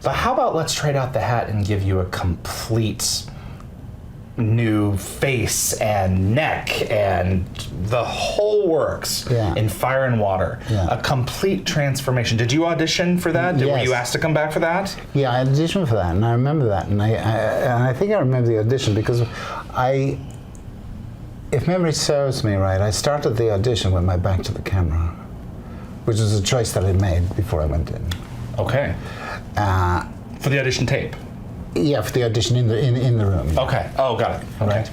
But how about let's trade out the hat and give you a complete new face and neck and the whole works in Fire and Water. A complete transformation. Did you audition for that? Yes. Were you asked to come back for that? Yeah, I auditioned for that, and I remember that, and I think I remember the audition because if memory serves me right, I started the audition with my back to the camera, which was a choice that I made before I went in. Okay. For the audition tape? Yeah, for the audition in the room. Yeah. Okay. Oh, got it. Okay. Right.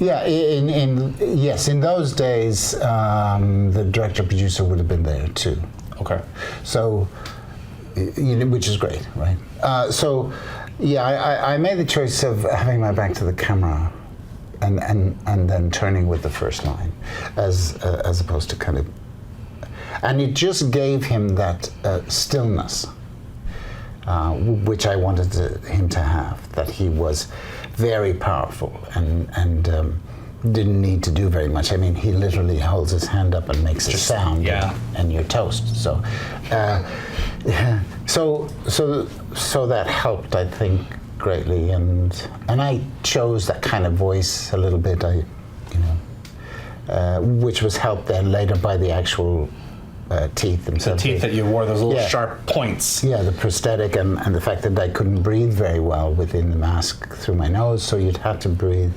Yeah, in those days, the director-producer would have been there too. Okay. So, which is great, right? I made the choice of having my back to the camera, and then turning with the first line, as opposed to kind of, and it just gave him that stillness, which I wanted him to have. That he was very powerful and didn't need to do very much. I mean, he literally holds his hand up and makes a sound, and you're toast. So, so that helped, I think, greatly, and I chose that kind of voice a little bit. Which was helped then later by the actual teeth themselves. The teeth that you wore, those little sharp points. Yeah, the prosthetic and the fact that I couldn't breathe very well within the mask through my nose, so you'd have to breathe,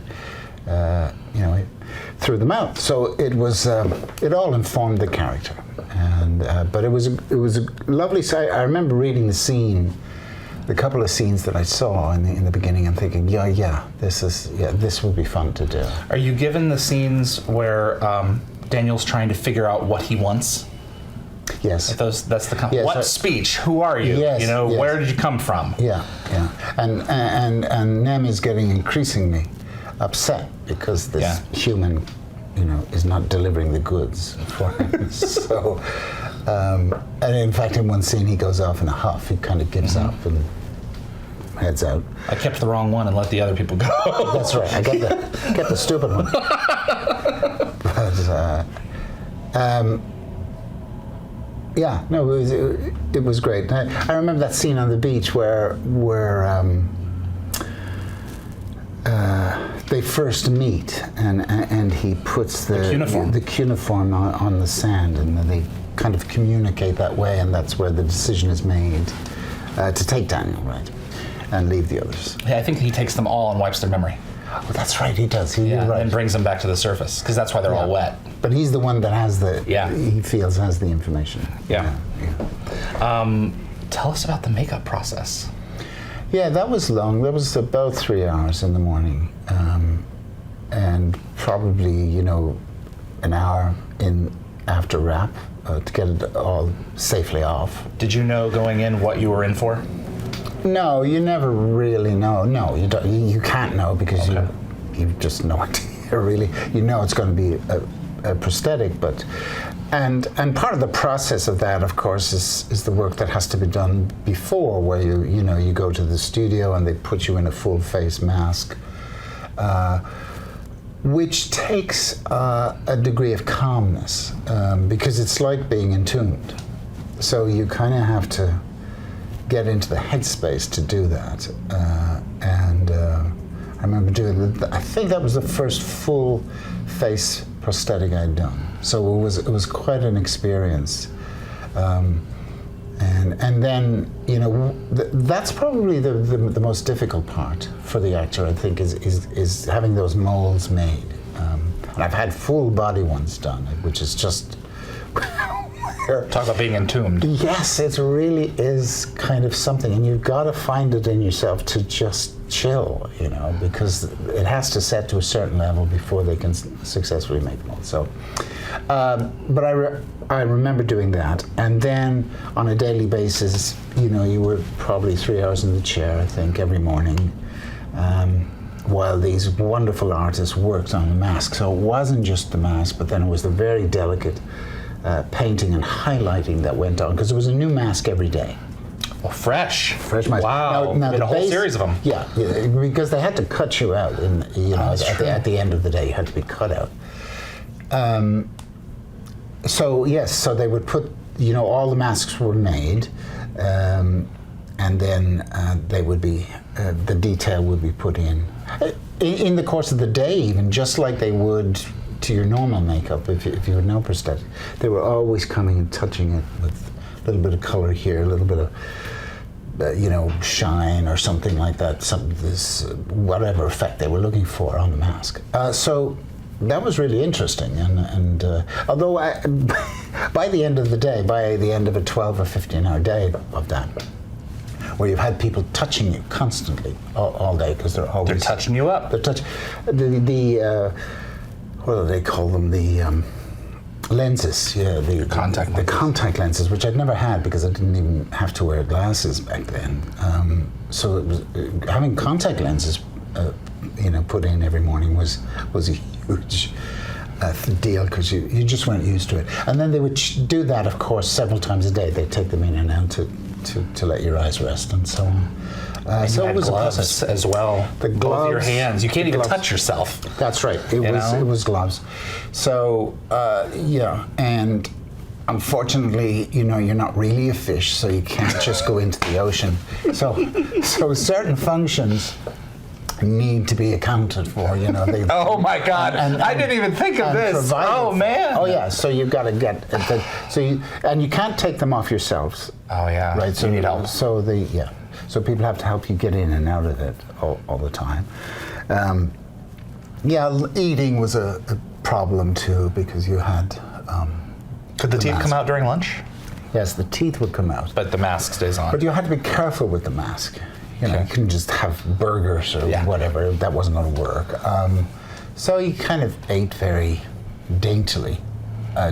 through the mouth. So it was, it all informed the character, and but it was a lovely sight. I remember reading the couple of scenes that I saw in the beginning, and thinking, this would be fun to do. Are you given the scenes where Daniel's trying to figure out what he wants? Yes. That's the what speech? Who are you? Yes, where did you come from? Yeah. And NEM is getting increasingly upset because this human, is not delivering the goods for him. So, and in fact, in one scene, he goes off in a huff. He kind of gives up and heads out. I kept the wrong one and let the other people go. That's right. I get the stupid one. But it was great. I remember that scene on the beach where they first meet, and he puts the cuneiform on the sand, and then they kind of communicate that way, and that's where the decision is made to take Daniel, right, and leave the others. Yeah, I think he takes them all and wipes their memory. Oh, that's right, he does. Right. And brings them back to the surface, because that's why they're all wet. But he's the one that has he feels has the information. Yeah. Tell us about the makeup process. Yeah, that was long. That was about 3 hours in the morning, and probably an hour in after wrap to get it all safely off. Did you know going in what you were in for? No, you never really know. No, you don't. You can't know because you just no idea really. It's going to be a prosthetic, but and part of the process of that, of course, is the work that has to be done before, where you go to the studio and they put you in a full face mask, which takes a degree of calmness because it's like being entombed. So you kind of have to get into the headspace to do that, and I remember doing I think that was the first full face prosthetic I'd done. So it was quite an experience, and then that's probably the most difficult part for the actor, I think, is having those molds made, and I've had full body ones done, which is just. Talk about being entombed. Yes, it really is kind of something, and you've got to find it in yourself to just chill, because it has to set to a certain level before they can successfully make mold. So, but I remember doing that, and then on a daily basis, you were probably 3 hours in the chair, I think, every morning, while these wonderful artists worked on the mask. So it wasn't just the mask, but then it was the very delicate painting and highlighting that went on, because it was a new mask every day. Well, fresh mask. Wow! Now a whole series of them. Yeah, because they had to cut you out, at the end of the day, you had to be cut out. So they would put, all the masks were made, and then they would be the detail would be put in the course of the day, even just like they would to your normal makeup if you had no prosthetic. They were always coming and touching it with a little bit of color here, a little bit of shine or something like that, whatever effect they were looking for on the mask. So that was really interesting, and although by the end of the day, by the end of a 12 or 15-hour day of that, where you've had people touching you constantly all day, because they're touching you up. They're touching the what do they call them? The lenses, the contact lenses, which I'd never had because I didn't even have to wear glasses back then. So it was having contact lenses, put in every morning was a huge deal, because you just weren't used to it. And then they would do that, of course, several times a day. They'd take them in and out to let your eyes rest and so on. So it was gloves as well. The gloves, both your hands. You can't even touch yourself. That's right. It was gloves. So and unfortunately, you're not really a fish, so you can't just go into the ocean. So certain functions need to be accounted for. Oh my God! I didn't even think of this. Oh man! Oh yeah. So you've got to get and you can't take them off yourselves. Oh yeah. Right. So you need help. So people have to help you get in and out of it all the time. Eating was a problem too, because you had. Could the teeth come out during lunch? Yes, the teeth would come out. But the mask stays on. But you had to be careful with the mask. You couldn't just have burgers or whatever. That wasn't going to work. So you kind of ate very daintily,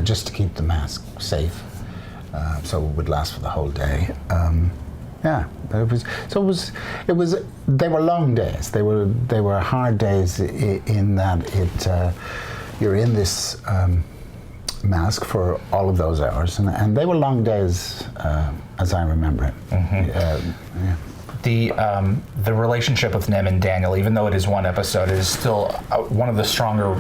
just to keep the mask safe. So it would last for the whole day. They were long days. They were hard days in that you're in this mask for all of those hours, and they were long days as I remember it. Mm-hmm. The relationship with NEM and Daniel, even though it is one episode, is still one of the stronger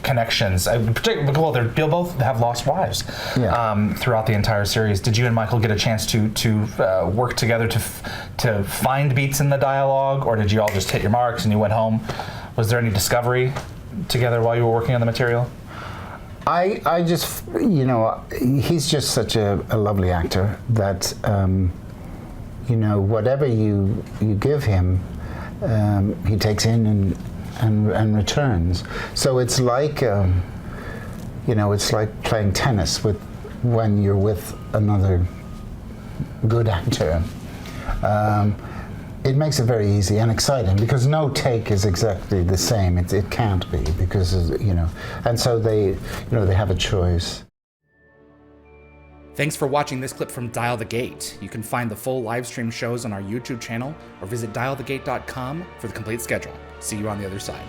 connections. Particularly, they both have lost wives throughout the entire series. Did you and Michael get a chance to work together to find beats in the dialogue, or did you all just hit your marks and you went home? Was there any discovery together while you were working on the material? I just, he's just such a lovely actor that. Whatever you give him, he takes in and returns. So it's like, it's like playing tennis when you're with another good actor. It makes it very easy and exciting, because no take is exactly the same. It can't be, because and so they have a choice. Thanks for watching this clip from Dial the Gate. You can find the full live stream shows on our YouTube channel, or visit dialthegate.com for the complete schedule. See you on the other side.